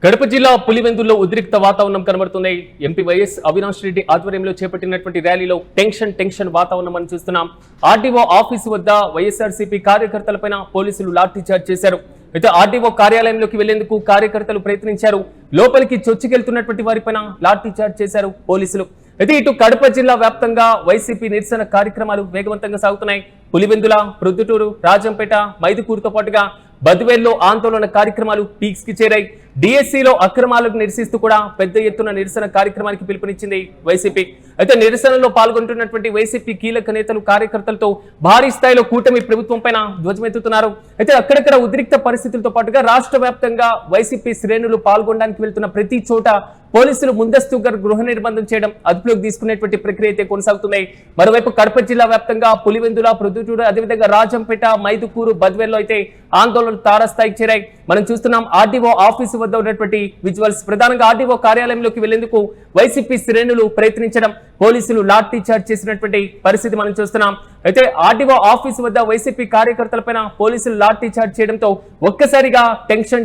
కడప జిల్లా పులివెందుల్లో ఉద్రిక్త వాతావరణం కనబడుతుంది. ఎంపీ వైఎస్ అవినాష్ రెడ్డి ఆధ్వర్యంలో చేపట్టినటువంటి ర్యాలీలో టెన్షన్ వాతావరణం అని చూస్తున్నాం. ఆర్డీఓ ఆఫీసు వద్ద వైఎస్ఆర్సీపీ కార్యకర్తలపైన పోలీసులు లాఠీచార్జ్ చేశారు. అయితే ఆర్డీఓ కార్యాలయంలోకి వెళ్లేందుకు కార్యకర్తలు ప్రయత్నించారు. లోపలికి చొచ్చుకెళ్తున్నటువంటి వారిపైన లాఠీచార్జ్ చేశారు పోలీసులు. అయితే ఇటు కడప జిల్లా వ్యాప్తంగా వైసీపీ నిరసన కార్యక్రమాలు వేగవంతంగా సాగుతున్నాయి. పులివెందుల, ప్రొద్దుటూరు, రాజంపేట, మైదుకూరుతో పాటుగా బద్వేల్లో ఆందోళన కార్యక్రమాలు పీక్స్ కి చేరాయి. డిఎస్సీలో అక్రమాలకు నిరసిస్తూ కూడా పెద్ద ఎత్తున నిరసన కార్యక్రమానికి పిలుపునిచ్చింది వైసీపీ. అయితే నిరసనలో పాల్గొంటున్నటువంటి వైసీపీ కీలక నేతలు కార్యకర్తలతో భారీ స్థాయిలో కూటమి ప్రభుత్వం పైన ధ్వజమెత్తుతున్నారు. అయితే అక్కడక్కడ ఉద్రిక్త పరిస్థితులతో పాటుగా రాష్ట్ర వ్యాప్తంగా వైసీపీ శ్రేణులు పాల్గొనడానికి వెళ్తున్న ప్రతి చోట పోలీసులు ముందస్తుగా గృహ నిర్బంధం చేయడం, అదుపులోకి తీసుకునేటువంటి ప్రక్రియ అయితే కొనసాగుతుంది. మరోవైపు కడప జిల్లా వ్యాప్తంగా పులివెందుల, ప్రొద్దుటూరు, అదేవిధంగా రాజంపేట, మైదుకూరు, బద్వేల్లో అయితే ఆందోళనలు తారాస్థాయికి చేరాయి. మనం చూస్తున్నాం ఆర్డీఓ ఆఫీసు వద్ద ఉన్నటువంటి విజువల్స్. ప్రధానంగా ఆర్డీఓ కార్యాలయంలోకి వెళ్లేందుకు వైసీపీ శ్రేణులు ప్రయత్నించడం, పోలీసులు లాఠీ చార్జ్ చేసినటువంటి పరిస్థితి మనం చూస్తున్నాం. అయితే ఆర్డీఓ ఆఫీసు వద్ద వైసీపీ కార్యకర్తలపైన పోలీసులు లాఠీ చార్జ్ చేయడంతో ఒక్కసారిగా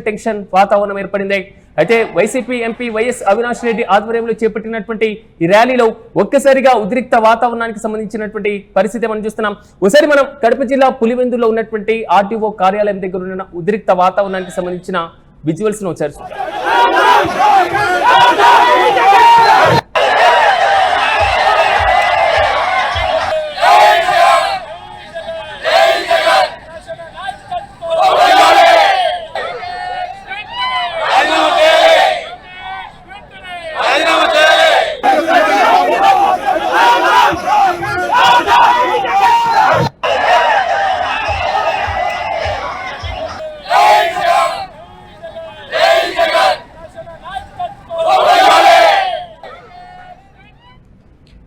టెన్షన్ వాతావరణం ఏర్పడింది. అయితే YCP MP YS Avinash Reddy ఆధ్వర్యంలో చేపట్టినటువంటి ఈ ర్యాలీలో ఒక్కసారిగా ఉద్రిక్త వాతావరణానికి సంబంధించినటువంటి పరిస్థితి మనం చూస్తున్నాం. ఒకసారి మనం కడప జిల్లా పులివెందులో ఉన్నటువంటి ఆర్టీఓ కార్యాలయం దగ్గర ఉన్న ఉద్రిక్త వాతావరణానికి సంబంధించిన విజువల్స్ ను ఒకసారి చూద్దాం.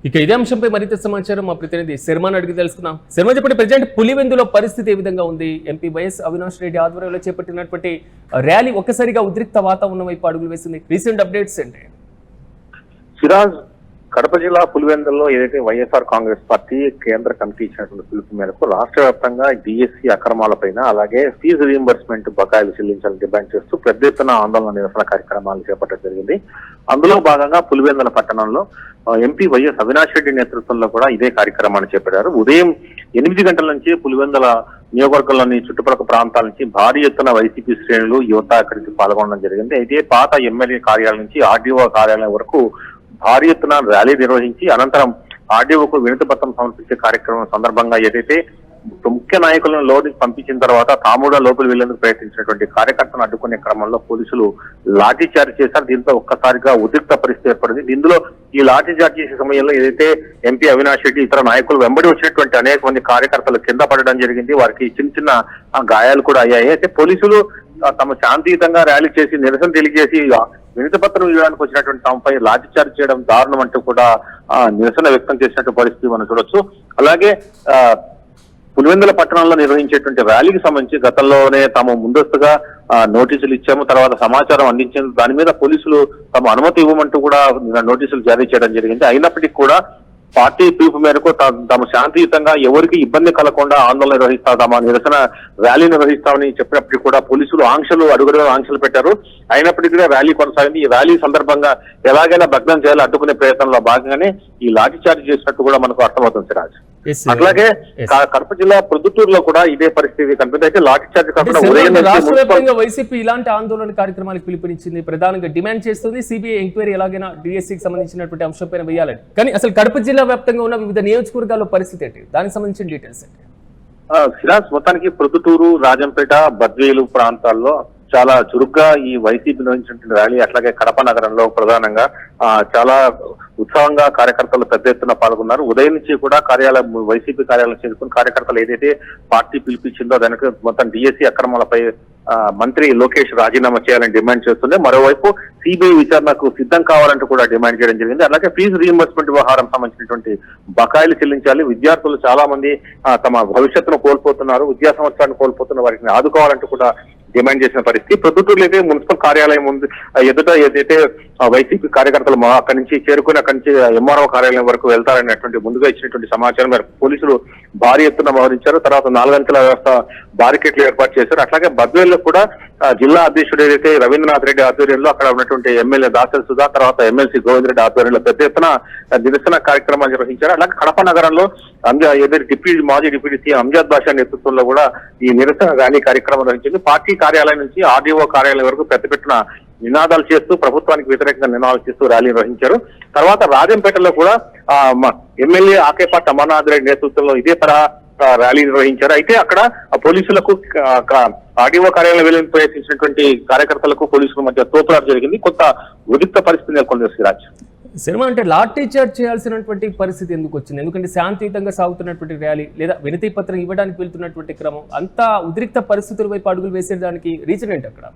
ఇక ఇదే అంశంపై మరింత సమాచారం మా ప్రతినిధి శర్మను అడిగి తెలుసుకుందాం. శర్మ, చెప్పండి, ప్రెసిడెంట్ పులివెందులో పరిస్థితి ఏ విధంగా ఉంది? ఎంపీ వైఎస్ అవినాష్ రెడ్డి ఆధ్వర్యంలో చేపట్టినటువంటి ర్యాలీ ఒక్కసారిగా ఉద్రిక్త వాతావరణం వైపు అడుగులు వేసింది. రీసెంట్ అప్డేట్స్ ఏంటి? సిరాజ్, కడప జిల్లా పులివెందుల్లో ఏదైతే వైఎస్ఆర్ కాంగ్రెస్ పార్టీ కేంద్ర కమిటీ ఇచ్చినటువంటి పిలుపు మేరకు రాష్ట్ర వ్యాప్తంగా డిఎస్సీ అక్రమాలపైన, అలాగే ఫీజు రీయింబర్స్మెంట్ బకాయిలు చెల్లించాలని డిమాండ్ చేస్తూ పెద్ద ఎత్తున ఆందోళన నిరసన కార్యక్రమాలు చేపట్టడం జరిగింది. అందులో భాగంగా పులివెందుల పట్టణంలో ఎంపీ వైఎస్ అవినాష్ రెడ్డి నేతృత్వంలో కూడా ఇదే కార్యక్రమాన్ని చేపట్టారు. ఉదయం 8 గంటల నుంచి పులివెందుల నియోజకవర్గంలోని చుట్టుపక్కల ప్రాంతాల నుంచి భారీ ఎత్తున వైసీపీ శ్రేణులు, యువత అక్కడికి పాల్గొనడం జరిగింది. అయితే పాత ఎమ్మెల్యే కార్యాలయం నుంచి ఆర్డీఓ కార్యాలయం వరకు భారీ ఎత్తున ర్యాలీ నిర్వహించి అనంతరం ఆర్డీఓకు వినతి పత్రం సమర్పించే కార్యక్రమం సందర్భంగా ఏదైతే ముఖ్య నాయకులను లోనికి పంపించిన తర్వాత తాముడా లోపలి వెళ్లేందుకు ప్రయత్నించినటువంటి కార్యకర్తను అడ్డుకునే క్రమంలో పోలీసులు లాఠీ చార్జ్ చేశారు. దీంతో ఒక్కసారిగా ఉద్రిక్త పరిస్థితి ఏర్పడింది. ఇందులో ఈ లాఠీ చార్జ్ చేసే సమయంలో ఏదైతే ఎంపీ అవినాష్ రెడ్డి ఇతర నాయకులు వెంబడి వచ్చినటువంటి అనేక మంది కార్యకర్తలు కింద పడడం జరిగింది. వారికి చిన్న గాయాలు కూడా అయ్యాయి. అయితే పోలీసులు తమ శాంతియుతంగా ర్యాలీ చేసి నిరసన తెలియజేసి వినతి పత్రం ఇవ్వడానికి వచ్చినటువంటి తమపై లాఠీ చార్జ్ చేయడం దారుణం అంటూ కూడా నిరసన వ్యక్తం చేసినట్టు పరిస్థితి మనం చూడొచ్చు. అలాగే పులివెందుల పట్టణంలో నిర్వహించేటువంటి ర్యాలీకి సంబంధించి గతంలోనే తాము ముందస్తుగా నోటీసులు ఇచ్చాము, తర్వాత సమాచారం అందించాము. దాని మీద పోలీసులు తమ అనుమతి ఇవ్వమంటూ కూడా నోటీసులు జారీ చేయడం జరిగింది. అయినప్పటికీ కూడా పార్టీ పిలుపు మేరకు తాము శాంతియుతంగా ఎవరికి ఇబ్బంది కలగకుండా ఆందోళన నిర్వహిస్తామా, నిరసన ర్యాలీ నిర్వహిస్తామని చెప్పినప్పటికీ కూడా పోలీసులు అడుగడుగున ఆంక్షలు పెట్టారు. అయినప్పటికీ కూడా ర్యాలీ కొనసాగింది. ఈ ర్యాలీ సందర్భంగా ఎలాగైనా భగ్నం చేయాలి అడ్డుకునే ప్రయత్నంలో భాగంగానే ఈ లాఠీ చార్జ్ చేసినట్టు కూడా మనకు అర్థమవుతుంది సిరాజ్. అట్లాగే కడప జిల్లా ప్రొద్దుటూరులో కూడా ఇదే పరిస్థితి కనిపిస్తుంది. అయితే లాఠీ చార్జ్ కాకుండా వైసీపీ ఇలాంటి ఆందోళన కార్యక్రమాలకు పిలుపునిచ్చింది, ప్రధానంగా డిమాండ్ చేస్తుంది సిబిఐ ఎంక్వైరీ ఎలాగైనా డిఎస్సీకి సంబంధించినటువంటి అంశంపైన వేయాలని. కానీ అసలు కడప జిల్లా వ్యాప్తంగా ఉన్న వివిధ నియోజకవర్గాల్లో పరిస్థితి ఏంటి, దానికి సంబంధించిన డీటెయిల్స్ ఏంటి? సిరాజ్, మొత్తానికి ప్రొద్దుటూరు, రాజంపేట, బద్వేలు ప్రాంతాల్లో చాలా చురుగ్గా ఈ వైసీపీ నిర్వహించినటువంటి ర్యాలీ, అట్లాగే కడప నగరంలో ప్రధానంగా చాలా ఉత్సాహంగా కార్యకర్తలు పెద్ద ఎత్తున పాల్గొన్నారు. ఉదయం నుంచి కూడా వైసీపీ కార్యాలయం చేరుకుని కార్యకర్తలు ఏదైతే పార్టీ పిలిపించిందో దానికి మొత్తం డిఎస్సీ అక్రమాలపై మంత్రి లోకేష్ రాజీనామా చేయాలని డిమాండ్ చేస్తుండే. మరోవైపు సిబిఐ విచారణకు సిద్ధం కావాలంటూ కూడా డిమాండ్ చేయడం జరిగింది. అలాగే ఫీజు రీయింబర్స్మెంట్ వ్యవహారం సంబంధించినటువంటి బకాయిలు చెల్లించాలి. విద్యార్థులు చాలా మంది తమ భవిష్యత్తును కోల్పోతున్నారు, విద్యా సంవత్సరాన్ని కోల్పోతున్న వారిని ఆదుకోవాలంటూ కూడా డిమాండ్ చేసిన పరిస్థితి. ప్రొద్దుటూరులో అయితే మున్సిపల్ కార్యాలయం ఉంది ఎదుట ఏదైతే వైసీపీ కార్యకర్తలు అక్కడి నుంచి చేరుకుని అక్కడి నుంచి ఎంఆర్ఓ కార్యాలయం వరకు వెళ్తారనేటువంటి ముందుగా ఇచ్చినటువంటి సమాచారం మేరకు పోలీసులు భారీ ఎత్తున మోహరించారు. తర్వాత 4 అంచెల వ్యవస్థ బారికేట్లు ఏర్పాటు చేశారు. అట్లాగే బద్వేల్లో కూడా జిల్లా అధ్యక్షుడు ఏదైతే రవీంద్రనాథ్ రెడ్డి ఆధ్వర్యంలో అక్కడ ఉన్నటువంటి ఎమ్మెల్యే దాసరి సుధా, తర్వాత ఎమ్మెల్సీ గోవింద్ రెడ్డి ఆధ్వర్యంలో పెద్ద ఎత్తున నిరసన కార్యక్రమాలు నిర్వహించారు. అలాగే కడప నగరంలో ఏదైతే మాజీ డిప్యూటీ సీఎం అంజద్ బాషా నేతృత్వంలో కూడా ఈ నిరసన ర్యాలీ కార్యక్రమం నిర్వహించింది. పార్టీ కార్యాలయం నుంచి ఆర్డీఓ కార్యాలయం వరకు పెద్ద పెట్టిన నినాదాలు చేస్తూ ప్రభుత్వానికి వ్యతిరేకంగా నినాదాలు చేస్తూ ర్యాలీ నిర్వహించారు. తర్వాత రాజంపేటలో కూడా ఎమ్మెల్యే ఆకేపాటి అమర్నాథ్ రెడ్డి నేతృత్వంలో ఇదే తరహా ర్యాలీ నిర్వహించారు. అయితే అక్కడ పోలీసులకు ఆర్డీఓ కార్యాలయం వెళ్ళి ప్రయత్నించినటువంటి కార్యకర్తలకు పోలీసుల మధ్య తోపులాట జరిగింది. కొంత ఉద్రిక్త పరిస్థితి నెలకొంది సిరాజ్. సినిమా అంటే లాఠీ చార్జ్ చేయాల్సినటువంటి పరిస్థితి ఎందుకు వచ్చింది? ఎందుకంటే శాంతియుతంగా సాగుతున్నటువంటి ర్యాలీ లేదా వినతి పత్రం ఇవ్వడానికి వెళ్తున్నటువంటి క్రమం అంతా ఉద్రిక్త పరిస్థితుల వైపు అడుగులు వేసేదానికి రీజన్ ఏంటి అక్కడ?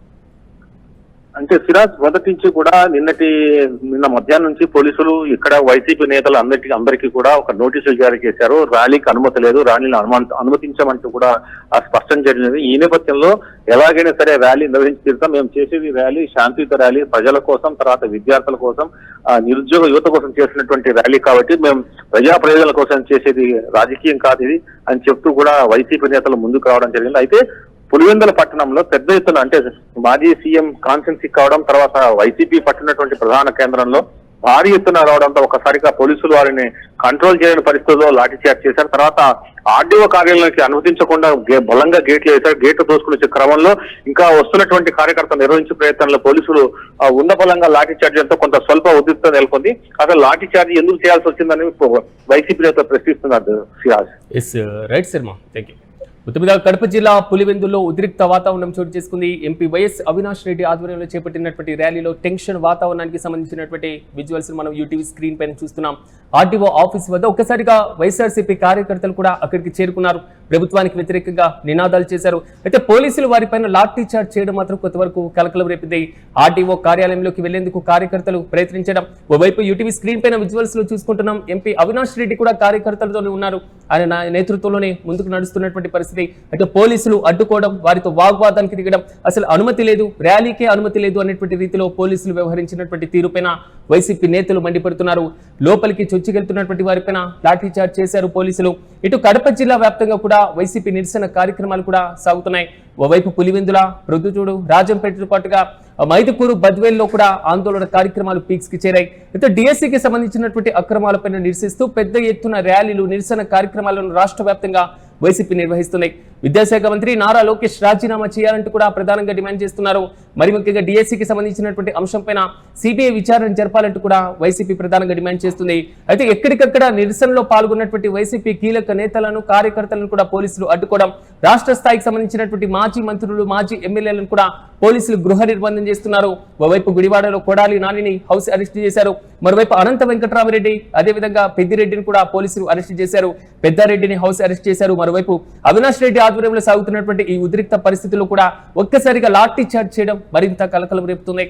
అంటే సిరాజ్ మొదటి నుంచి కూడా నిన్న మధ్యాహ్నం నుంచి పోలీసులు ఇక్కడ వైసీపీ నేతలు అందరికీ కూడా ఒక నోటీసులు జారీ చేశారు. ర్యాలీకి అనుమతి లేదు, ర్యాలీని అనుమతించమంటూ కూడా స్పష్టం జరిగినది. ఈ నేపథ్యంలో ఎలాగైనా సరే ర్యాలీ నిర్వహించి తీరుతాం, మేము చేసేది ర్యాలీ శాంతియుత ర్యాలీ, ప్రజల కోసం, తర్వాత విద్యార్థుల కోసం, నిరుద్యోగ యువత కోసం చేసినటువంటి ర్యాలీ కాబట్టి మేము ప్రజల కోసం చేసేది రాజకీయం కాదు ఇది అని చెప్తూ కూడా వైసీపీ నేతలు ముందుకు రావడం జరిగింది. అయితే పులివెందుల పట్టణంలో పెద్ద ఎత్తున అంటే మాజీ సీఎం కాన్స్టెన్సీ కావడం, తర్వాత వైసీపీ పట్టినటువంటి ప్రధాన కేంద్రంలో భారీ ఎత్తున రావడంతో ఒకసారిగా పోలీసులు వారిని కంట్రోల్ చేయని పరిస్థితుల్లో లాఠీచార్జ్ చేశారు. తర్వాత ఆర్డీఓ కార్యాలయానికి అనుమతించకుండా బలంగా గేట్లు వేశారు. గేట్లు దోసుకునే క్రమంలో ఇంకా వస్తున్నటువంటి కార్యకర్తలు నిర్వహించే ప్రయత్నంలో పోలీసులు ఉన్నబలంగా లాఠీచార్జ్ చేయడంతో కొంత స్వల్ప ఉద్రిక్తత నెలకొంది. అసలు లాఠీచార్జ్ ఎందుకు చేయాల్సి వచ్చిందని వైసీపీ నేతలు ప్రశ్నిస్తున్నారు Siraj. Right Sharma, thank you. ఉత్తమ కడప జిల్లా పులివెందుల్లో ఉద్రిక్త వాతావరణం చోటు చేసుకుంది. ఎంపీ వైఎస్ అవినాష్ రెడ్డి ఆధ్వర్యంలో చేపట్టినటువంటి ర్యాలీలో టెన్షన్ వాతావరణానికి సంబంధించినటువంటి విజువల్స్ మనం యూటీవీ స్క్రీన్ పైన చూస్తున్నాం. ఆర్టీఓ ఆఫీస్ వద్ద ఒక్కసారిగా వైఎస్ఆర్సీపీ కార్యకర్తలు కూడా అక్కడికి చేరుకున్నారు. ప్రభుత్వానికి వ్యతిరేకంగా నినాదాలు చేశారు. అయితే పోలీసులు వారిపైన లాఠీ చార్జ్ చేయడం మాత్రం కొంతవరకు కలకలం రేపింది. ఆర్టీఓ కార్యాలయంలోకి వెళ్లేందుకు కార్యకర్తలు ప్రయత్నించడం, ఓవైపు యూటీవీ స్క్రీన్ పైన విజువల్స్ లో చూసుకుంటున్నాం. ఎంపీ అవినాష్ రెడ్డి కూడా కార్యకర్తలతోనే ఉన్నారు. ఆయన నేతృత్వంలోనే ముందుకు నడుస్తున్నటువంటి పరిస్థితి. అయితే పోలీసులు అడ్డుకోవడం, వారితో వాగ్వాదానికి దిగడం, అసలు అనుమతి లేదు, ర్యాలీకే అనుమతి లేదు అనేటువంటి రీతిలో పోలీసులు వ్యవహరించినటువంటి తీరుపైన వైసీపీ నేతలు మండిపడుతున్నారు. లోపలికి చొచ్చుకెళ్తున్నటువంటి వారిపైన లాఠీ చార్జ్ చేశారు పోలీసులు. ఇటు కడప జిల్లా వ్యాప్తంగా కూడా వైసీపీ నిరసన కార్యక్రమాలు కూడా సాగుతున్నాయి. ఓవైపు పులివెందుల, ప్రొద్దుటూరు, రాజంపేటతో పాటుగా మైదుకూరు, బద్వేల్లో కూడా ఆందోళన కార్యక్రమాలు పీక్స్ కి చేరాయి. అయితే డిఎస్సికి సంబంధించినటువంటి అక్రమాలపైన నిరసిస్తూ పెద్ద ఎత్తున ర్యాలీలు, నిరసన కార్యక్రమాలను రాష్ట్ర వ్యాప్తంగా వైసీపీ నిర్వహిస్తున్నాయి. విద్యాశాఖ మంత్రి నారా లోకేష్ రాజీనామా చేయాలంటూ కూడా ప్రధానంగా డిమాండ్ చేస్తున్నారు. మరి ముఖ్యంగా డిఎస్సికి సంబంధించినటువంటి అంశంపైన సిబిఐ విచారణ జరపాలంటూ కూడా వైసీపీ ప్రధానంగా డిమాండ్ చేస్తుంది. అయితే ఎక్కడికక్కడ నిరసనలో పాల్గొన్నటువంటి వైసీపీ కీలక నేతలను, కార్యకర్తలను కూడా పోలీసులు అడ్డుకోవడం, రాష్ట్ర స్థాయికి సంబంధించినటువంటి మాజీ మంత్రులు, మాజీ ఎమ్మెల్యేలను కూడా పోలీసులు గృహ నిర్బంధం చేస్తున్నారు. ఓవైపు గుడివాడలో కొడాలి నానిని హౌస్ అరెస్ట్ చేశారు. మరోవైపు అనంత వెంకటరామరెడ్డి, అదేవిధంగా పెద్దిరెడ్డిని కూడా పోలీసులు అరెస్ట్ చేశారు. పెద్దారెడ్డిని హౌస్ అరెస్ట్ చేశారు. మరోవైపు అవినాష్ రెడ్డి ఆధ్వర్యంలో సాగుతున్నటువంటి ఈ ఉద్రిక్త పరిస్థితుల్లో కూడా ఒక్కసారిగా లాఠీ చార్జ్ చేయడం మరింత కలకలం రేపుతుంది.